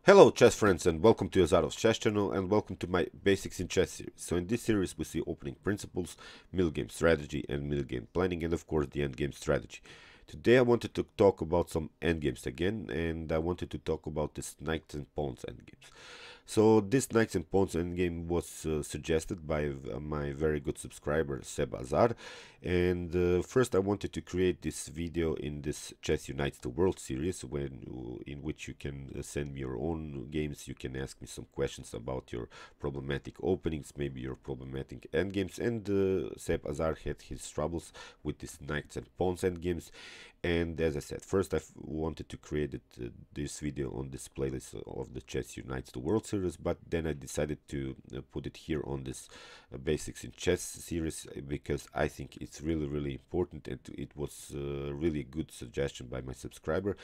Hello chess friends, and welcome to Azarov's chess channel, and welcome to my Basics in Chess series. So in this series we see opening principles, middle game strategy and middle game planning, and of course the endgame strategy. Today I wanted to talk about some endgames again, and I wanted to talk about this knights and pawns endgames. So this knights and pawns endgame was suggested by my very good subscriber Seb Azar, and first I wanted to create this video in this Chess Unites the World series, in which you can send me your own games. You can ask me some questions about your problematic openings, maybe your problematic endgames, and Seb Azar had his troubles with this knights and pawns endgames. And as I said, first I wanted to create this video on this playlist of the Chess Unites the World series, but then I decided to put it here on this Basics in Chess series because I think it's really important, and it was really good suggestion by my subscriber.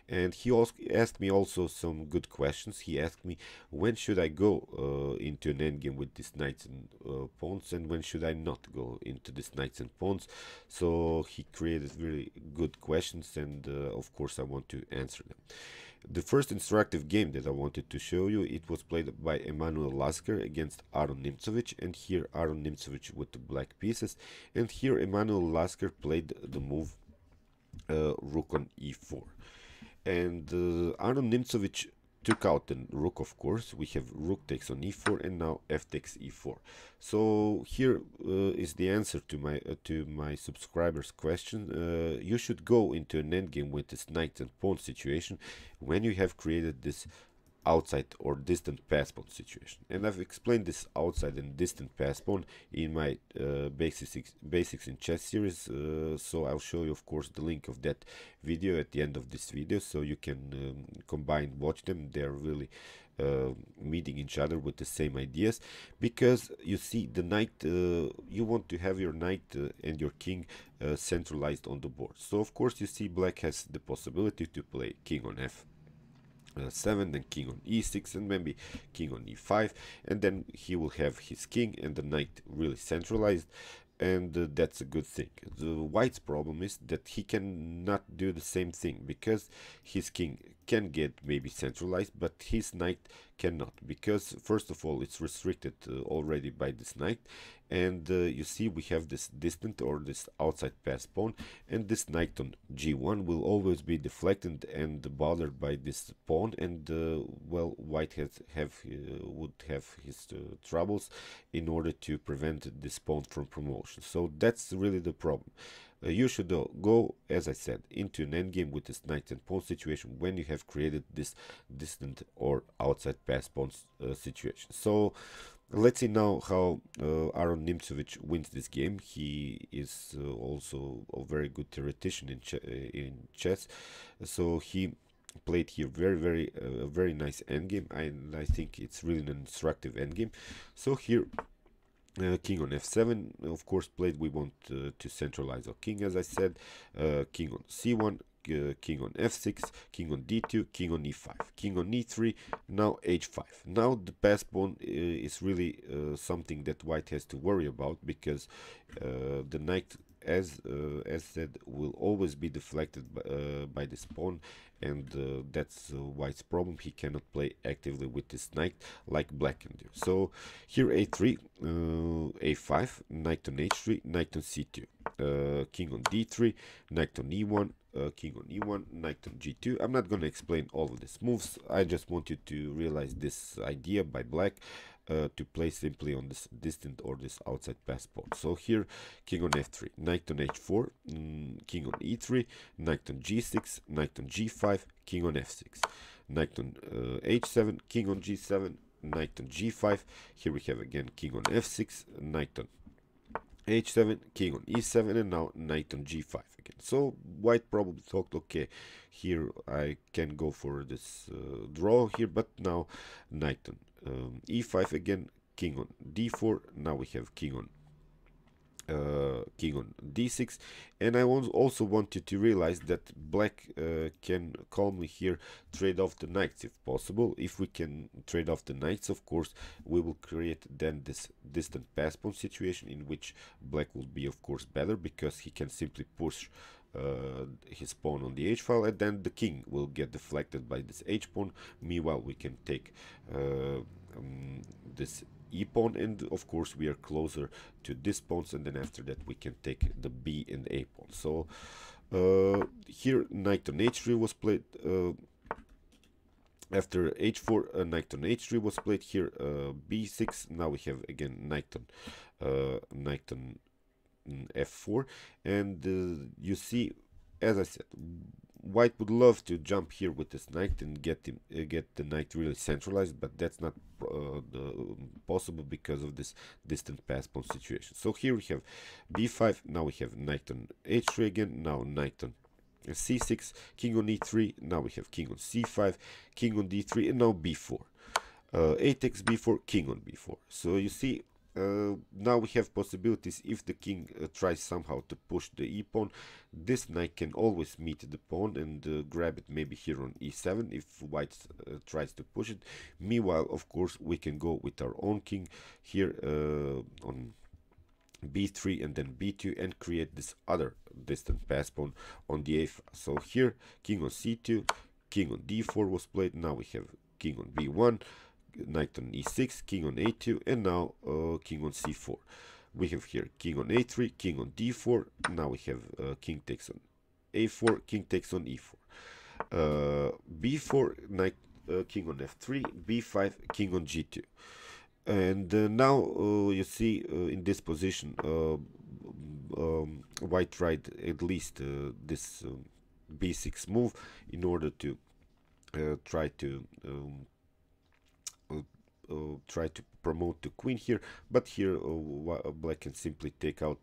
And he also asked me also some good questions. He asked me, when should I go into an endgame with these knights and pawns, and when should I not go into this knights and pawns. So he created really good questions, and of course I want to answer them. The first instructive game that I wanted to show you, it was played by Emanuel Lasker against Aaron Nimzovich, and here Aaron Nimzovich with the black pieces, and here Emanuel Lasker played the move rook on e4. And Aaron Nimzovich took out the rook, of course. We have rook takes on e4, and now f takes e4. So here is the answer to my subscriber's question. You should go into an endgame with this knight and pawn situation when you have created this outside or distant pass pawn situation, and I've explained this outside and distant pass pawn in my basics in chess series, so I'll show you of course the link of that video at the end of this video, so you can combine watch them. They're really meeting each other with the same ideas, because you see the knight, you want to have your knight and your king centralized on the board. So of course you see black has the possibility to play king on f7, then king on e6, and maybe king on e5, and then he will have his king and the knight really centralized, and that's a good thing. The white's problem is that he cannot do the same thing, because his king can get maybe centralized, but his knight cannot, because first of all it's restricted already by this knight, and you see we have this distant or this outside pass pawn, and this knight on g1 will always be deflected and bothered by this pawn, and well, white would have his troubles in order to prevent this pawn from promotion. So that's really the problem. You should go, as I said, into an endgame with this knight and pawn situation when you have created this distant or outside pass pawn situation. So let's see now how Aaron Nimzovich wins this game. He is also a very good theoretician in chess, so he played here very nice endgame, and I think it's really an instructive endgame. So here king on f7, of course played. We want to centralize our king, as I said. King on c1, king on f6, king on d2, king on e5, king on e3, now h5. Now the pass pawn is really something that white has to worry about, because the knight, as said, will always be deflected by this pawn, and that's white's problem. He cannot play actively with this knight like black can do. So here a3, a5, knight on h3, knight on c2, king on d3, knight on e1, king on e1, knight on g2. I'm not going to explain all of these moves. I just want you to realize this idea by black, to play simply on this distant or this outside pass pawn. So here king on f3, knight on h4, king on e3, knight on g6, knight on g5, king on f6, knight on h7, king on g7, knight on g5. Here we have again king on f6, knight on h7, king on e7, and now knight on g5 again. So white probably thought, okay, here I can go for this draw here, but now knight on e5 again, king on d4. Now we have king on d6, and I also want you to realize that black can calmly here trade off the knights if possible. If we can trade off the knights, of course we will create then this distant pass pawn situation, in which black will be of course better, because he can simply push his pawn on the h file, and then the king will get deflected by this h pawn. Meanwhile, we can take this e pawn, and of course we are closer to this pawns, and then after that we can take the b and a pawn. So here knight on h3 was played. After h4, knight on h3 was played. Here b6. Now we have again knight on f4, and you see, as I said, white would love to jump here with this knight and get the knight really centralized, but that's not possible because of this distant pass pawn situation. So here we have b5. Now we have knight on h3 again. Now knight on c6, king on e3. Now we have king on c5, king on d3, and now b4. A takes b4, king on b4. So you see, now we have possibilities. If the king tries somehow to push the e pawn, this knight can always meet the pawn and grab it maybe here on e7 if white tries to push it. Meanwhile, of course, we can go with our own king here on b3 and then b2 and create this other distant pass pawn on the a-file. So here king on c2, king on d4 was played. Now we have king on b1, knight on e6, king on a2, and now king on c4. We have here king on a3, king on d4. Now we have king takes on a4, king takes on e4, b4, knight, king on f3, b5, king on g2. And now you see in this position white tried at least this b6 move in order to try to promote the queen here, but here black can simply take out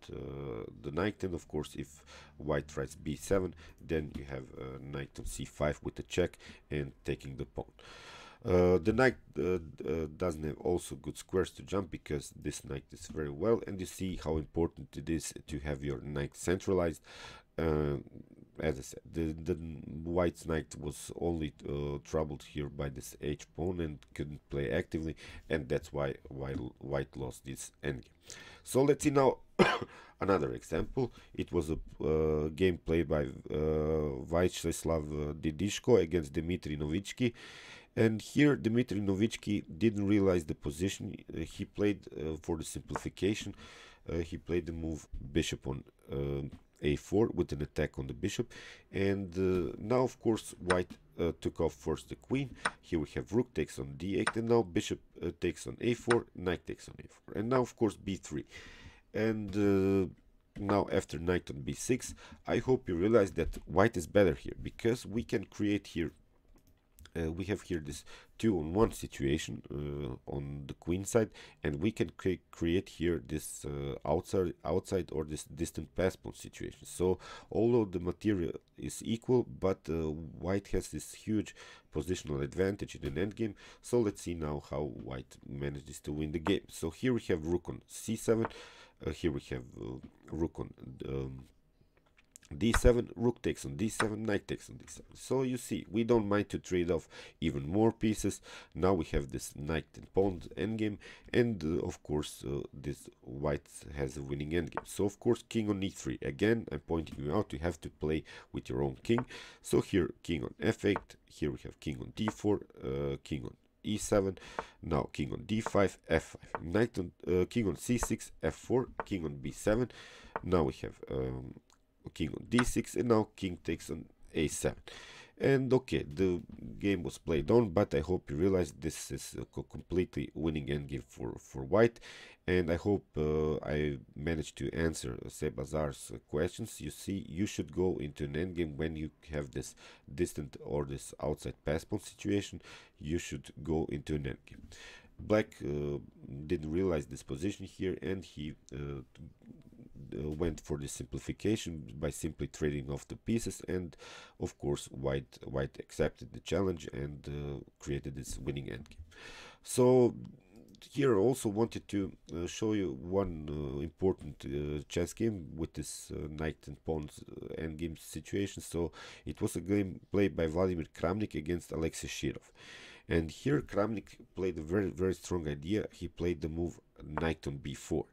the knight, and of course if white tries b7, then you have knight on c5 with a check and taking the pawn. The knight doesn't have also good squares to jump because this knight is very well, and you see how important it is to have your knight centralized. As I said, the white's knight was only troubled here by this h pawn and couldn't play actively, and that's why white lost this endgame. So let's see now another example. It was a game played by Vyacheslav Didishko against Dmitry Novichky. And here Dmitry Novichky didn't realize the position. He played for the simplification. He played the move bishop on a4 with an attack on the bishop. And now, of course, white took off first the queen. Here we have rook takes on d8, and now bishop takes on a4, knight takes on a4. And now, of course, b3. And now after knight on b6, I hope you realize that white is better here, because we can create here we have here this 2-on-1 situation on the queen side, and we can create here this outside or this distant pass pawn situation. So although the material is equal, but white has this huge positional advantage in an endgame. So let's see now how white manages to win the game. So here we have rook on c7, here we have rook on d7, rook takes on d7, knight takes on d7. So you see, we don't mind to trade off even more pieces. Now we have this knight and pawn endgame, and of course this white has a winning endgame. So of course king on e3. Again, I'm pointing you out, you have to play with your own king. So here king on f8, here we have king on d4, king on e7, now king on d5, f5, knight on king on c6, f4, king on b7. Now we have king on d6, and now king takes on a7. And okay, the game was played on, but I hope you realize this is a completely winning endgame for white, and I hope I managed to answer Seb Azar's questions. You see, you should go into an endgame when you have this distant or this outside pass pawn situation. You should go into an endgame. Black didn't realize this position here, and he went for the simplification by simply trading off the pieces, and of course white accepted the challenge and created this winning endgame. So here I also wanted to show you one important chess game with this knight and pawns endgame situation. So it was a game played by Vladimir Kramnik against Alexei Shirov. And here Kramnik played a very strong idea. He played the move knight on b4.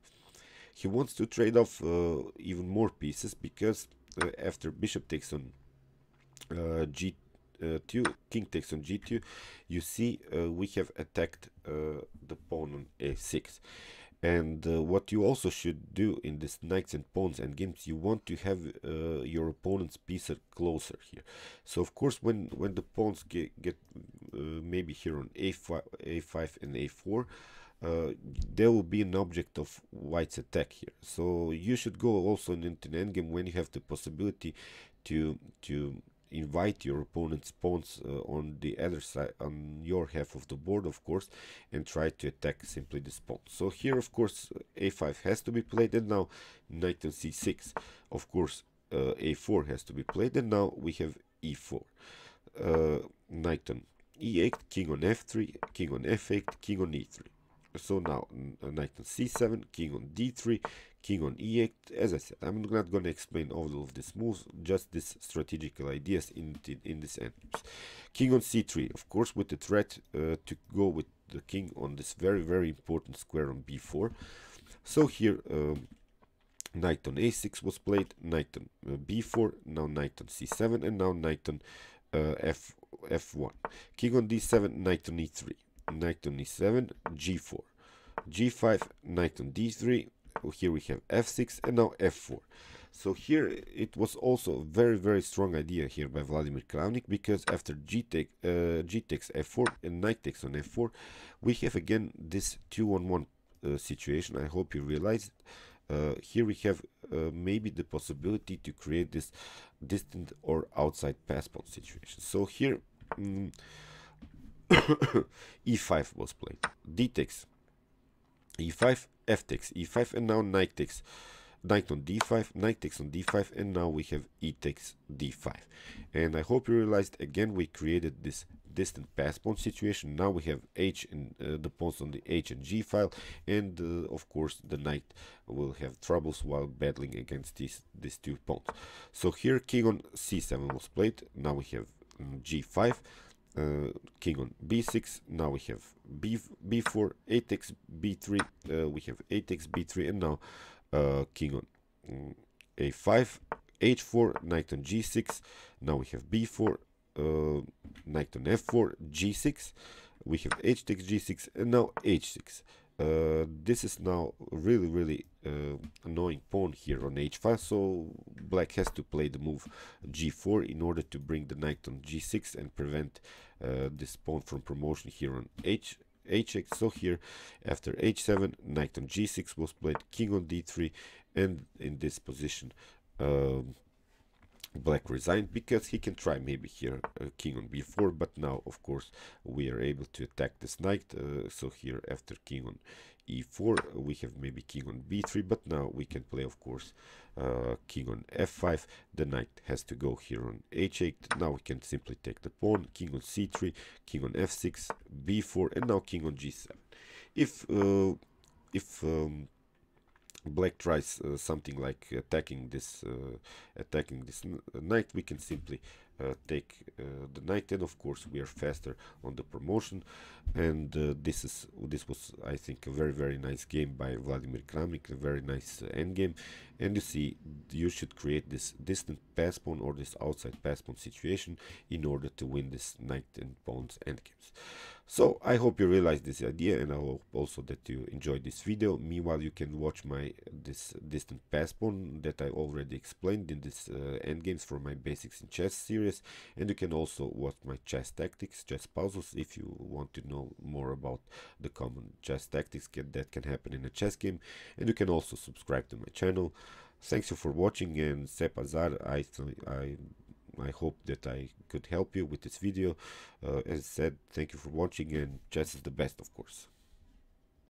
He wants to trade off even more pieces, because after bishop takes on G2, king takes on G2, you see we have attacked the pawn on A6. And what you also should do in this knights and pawns and games, you want to have your opponent's piece closer here. So of course, when the pawns get maybe here on A5 and A4, there will be an object of white's attack here. So you should go also into an endgame when you have the possibility to invite your opponent's pawns on the other side, on your half of the board, of course, and try to attack simply this pawn. So here, of course, A5 has to be played, and now knight on C6. Of course, A4 has to be played, and now we have E4. Knight on E8, king on F3, king on F8, king on E3. So now knight on C7, king on D3, king on E8. As I said, I'm not going to explain all of these moves, just these strategical ideas in this endgames. King on C3, of course, with the threat to go with the king on this very important square on B4. So here knight on A6 was played, knight on B4, now knight on C7, and now knight on F1. King on D7, knight on E3. Knight on E7, G4, G5, knight on D3. Here we have F6 and now F4. So here it was also a very strong idea here by Vladimir Kramnik, because after G takes F4 and knight takes on F4, we have again this 2-on-1 situation. I hope you realize it. Here we have maybe the possibility to create this distant or outside pass pawn situation. So here E5 was played, D takes E5, F takes E5, and now knight takes knight on D5, knight takes on D5, and now we have E takes D5. And I hope you realized again we created this distant pass pawn situation. Now we have H and the pawns on the H and G file, and of course the knight will have troubles while battling against these two pawns. So here king on C7 was played. Now we have G5. King on B6, now we have B4, A takes B3, we have A takes B3, and now king on A5, H4, knight on G6, now we have B4, knight on F4, G6, we have H takes G6, and now H6. This is now really annoying pawn here on H5, so black has to play the move G4 in order to bring the knight on G6 and prevent this pawn from promotion here on Hx. So here after H7, knight on G6 was played, king on D3, and in this position black resigned, because he can try maybe here king on B4, but now of course we are able to attack this knight. So here after king on E4 we have maybe king on B3, but now we can play of course king on F5. The knight has to go here on H8. Now we can simply take the pawn, king on C3, king on F6, B4, and now king on G7. If black tries something like attacking this knight, we can simply take the knight, and of course we are faster on the promotion. And this was, I think, a very nice game by Vladimir Kramnik, a very nice endgame. And you see, you should create this distant pass pawn or this outside pass pawn situation in order to win this knight and pawns endgames. So I hope you realize this idea, and I hope also that you enjoyed this video. Meanwhile, you can watch this distant pass pawn that I already explained in this endgames for my Basics in Chess series, and you can also watch my chess tactics, chess puzzles, if you want to know more about the common chess tactics that can happen in a chess game. And you can also subscribe to my channel. Thanks you for watching, and Seb Azar, I hope that I could help you with this video. As I said, thank you for watching, and chess is the best, of course.